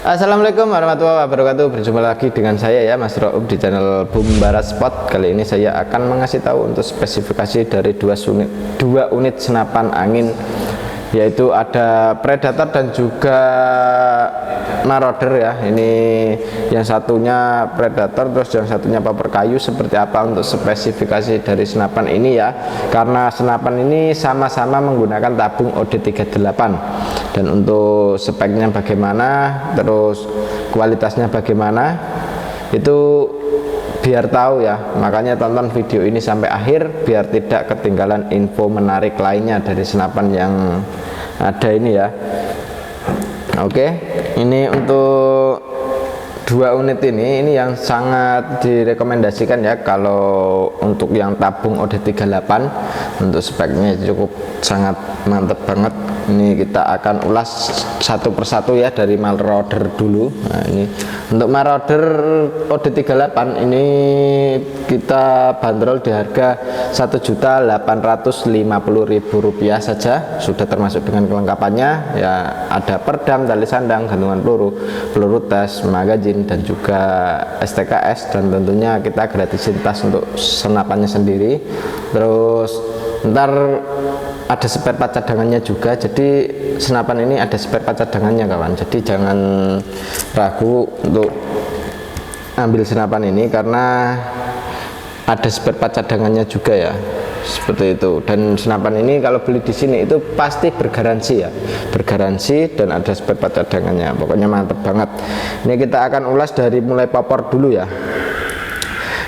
Assalamualaikum warahmatullahi wabarakatuh. Berjumpa lagi dengan saya ya, Mas Roub, di channel Bumbara Spot. Kali ini saya akan mengasih tahu untuk spesifikasi dari dua unit senapan angin, yaitu ada Predator dan juga Marauder ya. Ini yang satunya Predator, terus yang satunya Popor kayu. Seperti apa untuk spesifikasi dari senapan ini ya, karena senapan ini sama-sama menggunakan tabung OD38. Dan untuk speknya bagaimana, terus kualitasnya bagaimana, itu biar tahu ya. Makanya tonton video ini sampai akhir biar tidak ketinggalan info menarik lainnya dari senapan yang ada ini ya. Oke, ini untuk dua unit ini yang sangat direkomendasikan ya. Kalau untuk yang tabung OD38, untuk speknya cukup sangat mantep banget. Ini kita akan ulas satu persatu ya, dari Marauder dulu. Nah, ini untuk Marauder OD38 ini kita bandrol di harga Rp1.850.000 saja, sudah termasuk dengan kelengkapannya ya. Ada perdam, tali sandang, gantungan peluru tes, magazin, dan juga STKS, dan tentunya kita gratisin tas untuk senapannya sendiri. Terus ntar ada spare part cadangannya juga, jadi senapan ini ada spare part cadangannya kawan, jadi jangan ragu untuk ambil senapan ini karena ada spare part cadangannya juga ya, seperti itu. Dan senapan ini kalau beli di sini itu pasti bergaransi ya, bergaransi, dan ada spare part cadangannya. Pokoknya mantep banget. Ini kita akan ulas dari mulai popor dulu ya.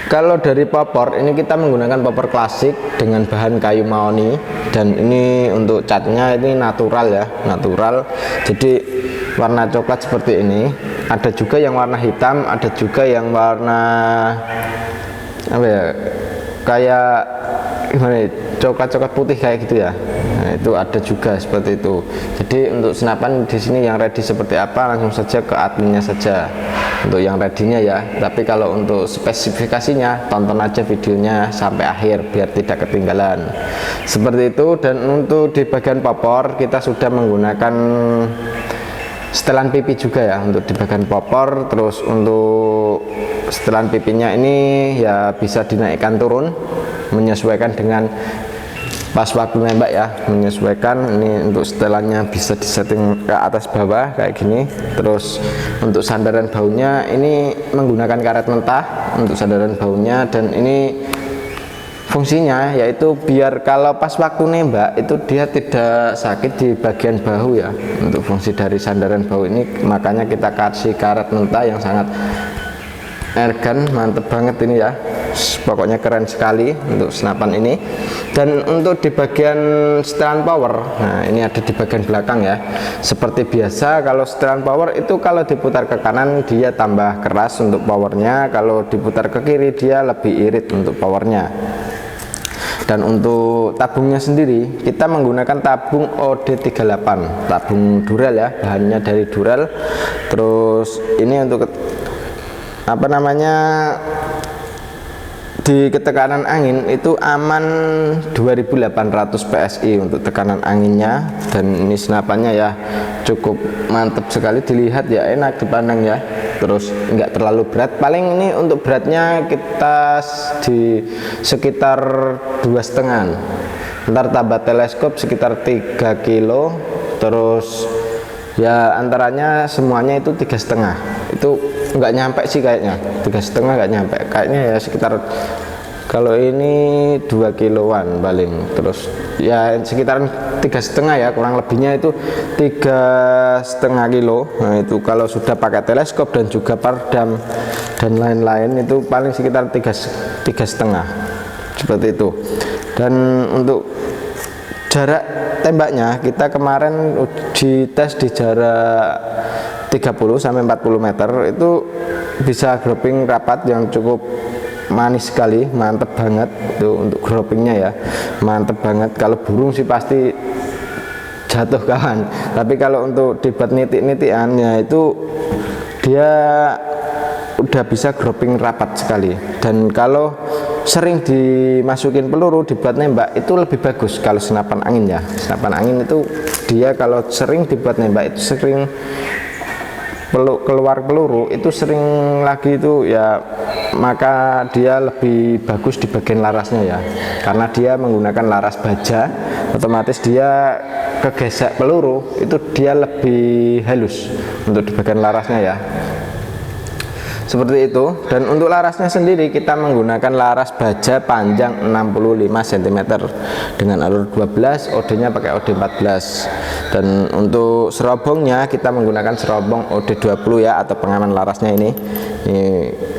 Kalau dari popor ini kita menggunakan popor klasik dengan bahan kayu mahoni, dan ini untuk catnya ini natural ya, natural. Jadi warna coklat seperti ini. Ada juga yang warna hitam, ada juga yang warna apa ya, kayak gimana ya, coklat putih kayak gitu ya. Nah, itu ada juga seperti itu. Jadi untuk senapan di sini yang ready seperti apa, langsung saja ke adminnya saja untuk yang ready-nya ya. Tapi kalau untuk spesifikasinya, tonton aja videonya sampai akhir biar tidak ketinggalan. Seperti itu. Dan untuk di bagian popor kita sudah menggunakan setelan pipi juga ya untuk di bagian popor. Terus untuk setelan pipinya ini ya bisa dinaikkan turun menyesuaikan dengan pas waktu nembak ya, menyesuaikan. Ini untuk setelannya bisa disetting ke atas bawah kayak gini. Terus untuk sandaran baunya ini menggunakan karet mentah untuk sandaran baunya, dan ini fungsinya yaitu biar kalau pas waktu nembak itu dia tidak sakit di bagian bahu ya. Untuk fungsi dari sandaran bau ini makanya kita kasih karet mentah yang sangat elegan, mantep banget ini ya. Pokoknya keren sekali untuk senapan ini. Dan untuk di bagian setelan power, nah ini ada di bagian belakang ya. Seperti biasa kalau setelan power itu kalau diputar ke kanan dia tambah keras untuk powernya, kalau diputar ke kiri dia lebih irit untuk powernya. Dan untuk tabungnya sendiri kita menggunakan tabung OD38, tabung Dural ya, bahannya dari Dural. Terus ini untuk apa namanya, di ketekanan angin itu aman 2800 PSI untuk tekanan anginnya. Dan ini senapannya ya cukup mantap sekali, dilihat ya, enak dipandang ya. Terus enggak terlalu berat, paling ini untuk beratnya kita di sekitar 2,5, ntar tambah teleskop sekitar 3 kilo. Terus ya antaranya semuanya itu 3,5, itu nggak nyampe sih kayaknya, 3,5 nggak nyampe kayaknya ya, sekitar kalau ini 2 kiloan paling. Terus ya sekitaran 3,5 ya, kurang lebihnya itu 3,5 kilo. Nah itu kalau sudah pakai teleskop dan juga perdam dan lain-lain itu paling sekitar 3,5 seperti itu. Dan untuk jarak tembaknya kita kemarin uji tes di jarak 30 sampai 40 meter itu bisa grouping rapat yang cukup manis sekali, mantep banget itu untuk groupingnya ya, mantep banget. Kalau burung sih pasti jatuh kawan, tapi kalau untuk dibuat nitik-nitikan ya itu dia udah bisa grouping rapat sekali. Dan kalau sering dimasukin peluru dibuat nembak itu lebih bagus kalau senapan angin ya. Senapan angin itu dia kalau sering dibuat nembak itu sering keluar peluru itu sering lagi itu ya, maka dia lebih bagus di bagian larasnya ya, karena dia menggunakan laras baja, otomatis dia kegesek peluru itu dia lebih halus untuk di bagian larasnya ya, seperti itu. Dan untuk larasnya sendiri kita menggunakan laras baja panjang 65 cm dengan alur 12, OD-nya pakai OD 14. Dan untuk serobongnya kita menggunakan serobong OD 20 ya, atau pengaman larasnya ini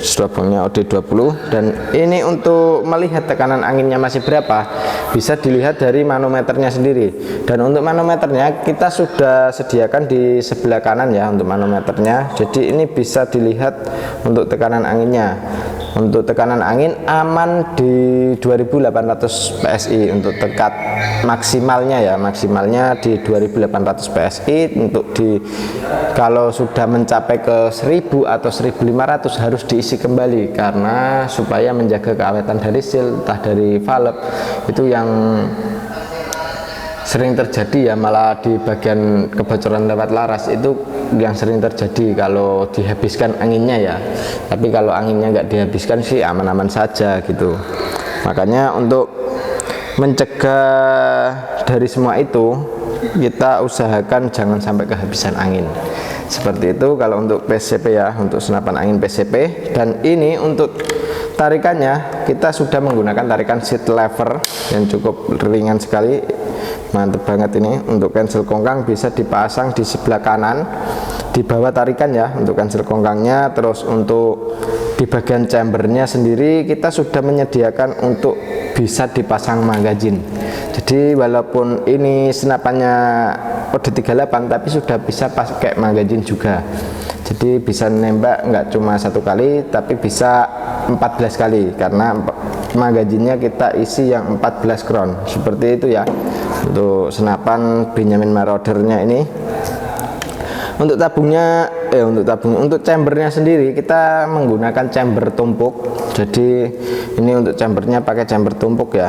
serobongnya OD 20. Dan ini untuk melihat tekanan anginnya masih berapa bisa dilihat dari manometernya sendiri. Dan untuk manometernya kita sudah sediakan di sebelah kanan ya, untuk manometernya. Jadi ini bisa dilihat untuk tekanan anginnya. Untuk tekanan angin aman di 2800 PSI untuk tingkat maksimalnya ya, maksimalnya di 2800 PSI. Untuk kalau sudah mencapai ke 1000 atau 1500 harus diisi kembali, karena supaya menjaga keawetan dari seal, entah dari valve itu yang sering terjadi ya, malah di bagian kebocoran lewat laras itu yang sering terjadi kalau dihabiskan anginnya ya. Tapi kalau anginnya nggak dihabiskan sih aman-aman saja gitu. Makanya untuk mencegah dari semua itu kita usahakan jangan sampai kehabisan angin. Seperti itu kalau untuk PCP ya, untuk senapan angin PCP. Dan ini untuk tarikannya kita sudah menggunakan tarikan seat lever yang cukup ringan sekali, mantep banget ini. Untuk cancel kongkang bisa dipasang di sebelah kanan di bawah tarikan ya, untuk cancel kongkangnya. Terus untuk di bagian chambernya sendiri kita sudah menyediakan untuk bisa dipasang magazin. Jadi walaupun ini senapannya OD 38 tapi sudah bisa pakai magazin juga. Jadi bisa nembak nggak cuma 1 kali tapi bisa 14 kali, karena magazinnya kita isi yang 14 crown. Seperti itu ya untuk senapan Benjamin Maraudernya ini. Untuk tabungnya untuk chambernya sendiri kita menggunakan chamber tumpuk. Jadi ini untuk chambernya pakai chamber tumpuk ya.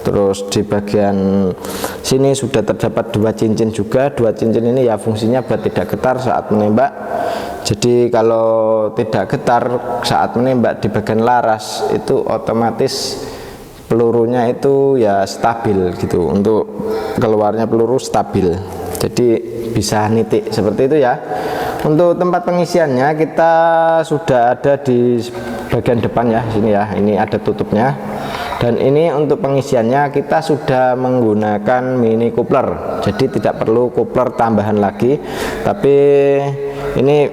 Terus di bagian sini sudah terdapat 2 cincin juga. 2 cincin ini ya fungsinya buat tidak getar saat menembak. Jadi kalau tidak getar saat menembak di bagian laras itu otomatis pelurunya itu ya stabil gitu, untuk keluarnya peluru stabil, jadi bisa nitik seperti itu ya. Untuk tempat pengisiannya kita sudah ada di bagian depan ya, sini ya, ini ada tutupnya. Dan ini untuk pengisiannya kita sudah menggunakan mini coupler, jadi tidak perlu coupler tambahan lagi. Tapi ini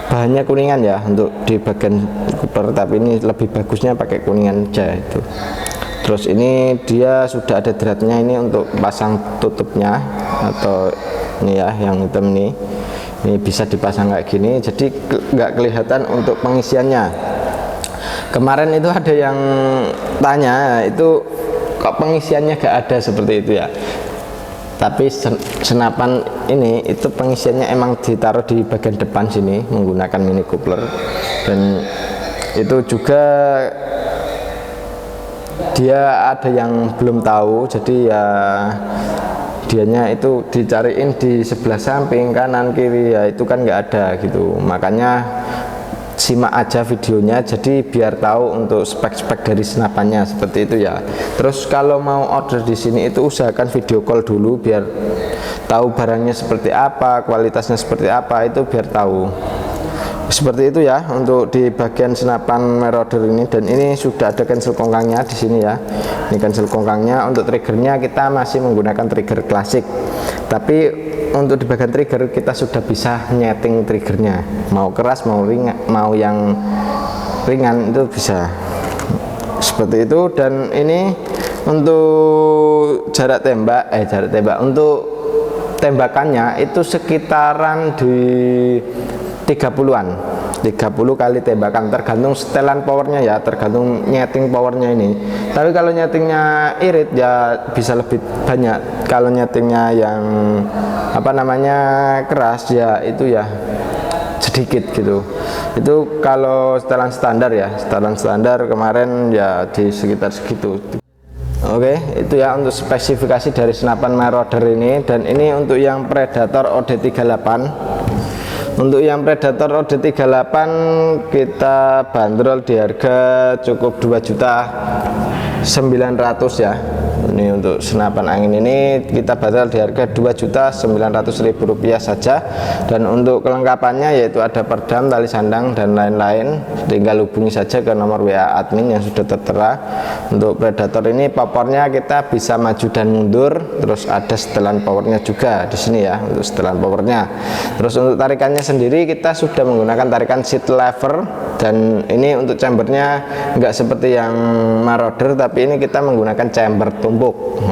bahannya kuningan ya untuk di bagian coupler, tapi ini lebih bagusnya pakai kuningan aja itu. Terus ini dia sudah ada dratnya ini untuk pasang tutupnya, atau ini ya yang hitam ini bisa dipasang kayak gini, jadi nggak kelihatan untuk pengisiannya. Kemarin itu ada yang tanya itu kok pengisiannya gak ada seperti itu ya. Tapi senapan ini itu pengisiannya emang ditaruh di bagian depan sini menggunakan mini coupler. Dan itu juga dia ada yang belum tahu, jadi ya dianya itu dicariin di sebelah samping kanan kiri ya, itu kan nggak ada gitu. Makanya simak aja videonya jadi biar tahu untuk spek-spek dari senapannya seperti itu ya. Terus kalau mau order di sini itu usahakan video call dulu biar tahu barangnya seperti apa, kualitasnya seperti apa, itu biar tahu. Seperti itu ya untuk di bagian senapan Marauder ini. Dan ini sudah ada cancel kongkangnya di sini ya. Ini cancel kongkangnya. Untuk triggernya kita masih menggunakan trigger klasik, tapi untuk di bagian trigger kita sudah bisa nyeting triggernya, mau keras mau ringan, mau yang ringan itu bisa seperti itu. Dan ini untuk jarak tembak untuk tembakannya itu sekitaran di 30-an, 30 kali tembakan, tergantung setelan powernya ya, tergantung nyeting powernya ini. Tapi kalau nyetingnya irit ya bisa lebih banyak. Kalau nyetingnya yang keras ya itu ya sedikit gitu. Itu kalau setelan standar ya, setelan standar kemarin ya di sekitar segitu. Oke, itu ya untuk spesifikasi dari senapan Marauder ini. Dan ini untuk yang Predator OD 38. Untuk yang Predator OD38 kita bandrol di harga cukup 2.900.000 ya. Ini untuk senapan angin ini kita bandrol di harga 2.900.000 rupiah saja. Dan untuk kelengkapannya yaitu ada perdam, tali sandang dan lain-lain, tinggal hubungi saja ke nomor WA admin yang sudah tertera. Untuk Predator ini powernya kita bisa maju dan mundur, terus ada setelan powernya juga di sini ya, untuk setelan powernya. Terus untuk tarikannya sendiri kita sudah menggunakan tarikan seat lever, dan ini untuk chambernya enggak seperti yang Marauder, tapi ini kita menggunakan chamber tumpuk.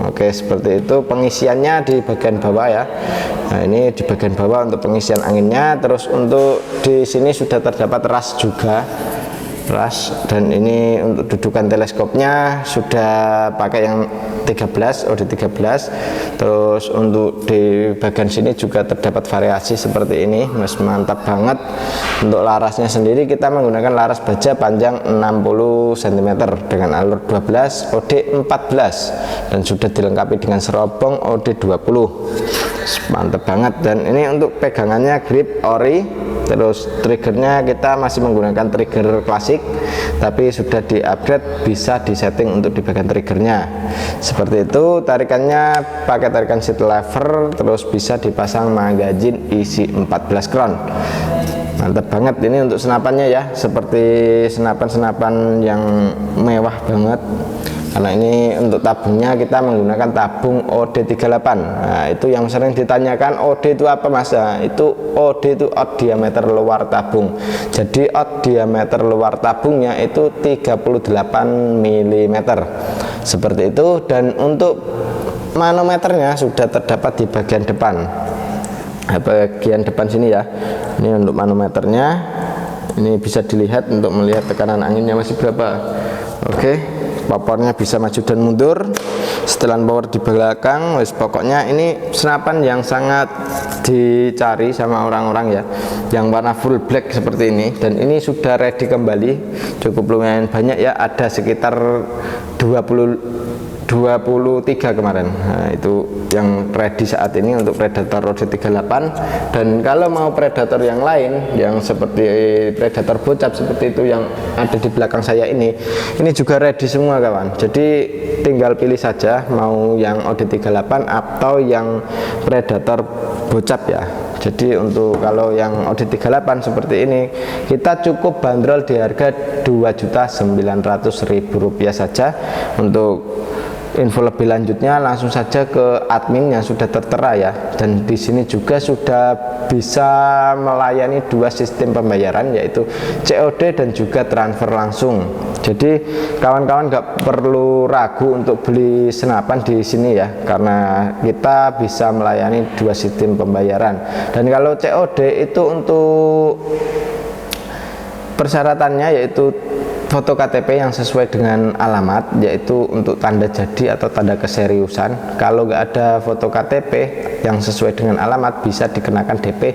Oke, seperti itu. Pengisiannya di bagian bawah ya. Nah, ini di bagian bawah untuk pengisian anginnya. Terus untuk di sini sudah terdapat ras juga, dan ini untuk dudukan teleskopnya sudah pakai yang 13 OD13. Terus untuk di bagian sini juga terdapat variasi seperti ini, mas, mantap banget. Untuk larasnya sendiri kita menggunakan laras baja panjang 60 cm dengan alur 12 OD14 dan sudah dilengkapi dengan serobong OD20. Mantap banget. Dan ini untuk pegangannya grip ori. Terus triggernya kita masih menggunakan trigger klasik, tapi sudah di upgrade, bisa disetting untuk di bagian triggernya seperti itu. Tarikannya pakai tarikan seat lever, terus bisa dipasang magazine isi 14 crown. Mantap banget. Ini untuk senapannya ya, seperti senapan-senapan yang mewah banget. Karena ini untuk tabungnya kita menggunakan tabung OD38. Nah, itu yang sering ditanyakan, OD itu apa mas? Nah, itu OD itu odd diameter luar tabung. Jadi odd diameter luar tabungnya itu 38 mm seperti itu. Dan untuk manometernya sudah terdapat di bagian depan, bagian depan sini ya. Ini untuk manometernya, ini bisa dilihat untuk melihat tekanan anginnya masih berapa. Oke. Powernya bisa maju dan mundur, setelan power di belakang. Wes, pokoknya ini senapan yang sangat dicari sama orang-orang ya, yang warna full black seperti ini. Dan ini sudah ready kembali, cukup lumayan banyak ya, ada sekitar 23 kemarin. Nah, itu yang ready saat ini untuk Predator OD38. Dan kalau mau Predator yang lain, yang seperti Predator bocap seperti itu yang ada di belakang saya ini juga ready semua kawan. Jadi tinggal pilih saja mau yang OD38 atau yang Predator bocap ya. Jadi untuk kalau yang OD38 seperti ini kita cukup bandrol di harga 2.900.000 rupiah saja. Untuk info lebih lanjutnya langsung saja ke admin yang sudah tertera ya. Dan di sini juga sudah bisa melayani dua sistem pembayaran, yaitu COD dan juga transfer langsung. Jadi kawan-kawan nggak perlu ragu untuk beli senapan di sini ya, karena kita bisa melayani dua sistem pembayaran. Dan kalau COD itu untuk persyaratannya yaitu foto KTP yang sesuai dengan alamat, yaitu untuk tanda jadi atau tanda keseriusan. Kalau nggak ada foto KTP yang sesuai dengan alamat, bisa dikenakan DP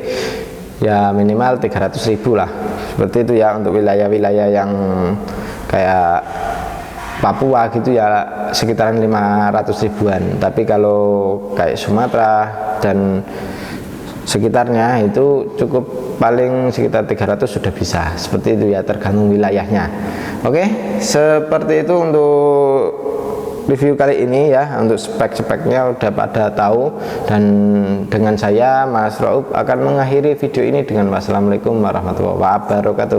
ya minimal 300.000 lah, seperti itu ya. Untuk wilayah-wilayah yang kayak Papua gitu ya sekitaran 500 ribuan. Tapi kalau kayak Sumatera dan sekitarnya itu cukup paling sekitar 300 sudah bisa, seperti itu ya, tergantung wilayahnya. Oke, seperti itu untuk review kali ini ya. Untuk spek-speknya udah pada tahu, dan dengan saya Mas Raub akan mengakhiri video ini dengan wassalamualaikum warahmatullahi wabarakatuh.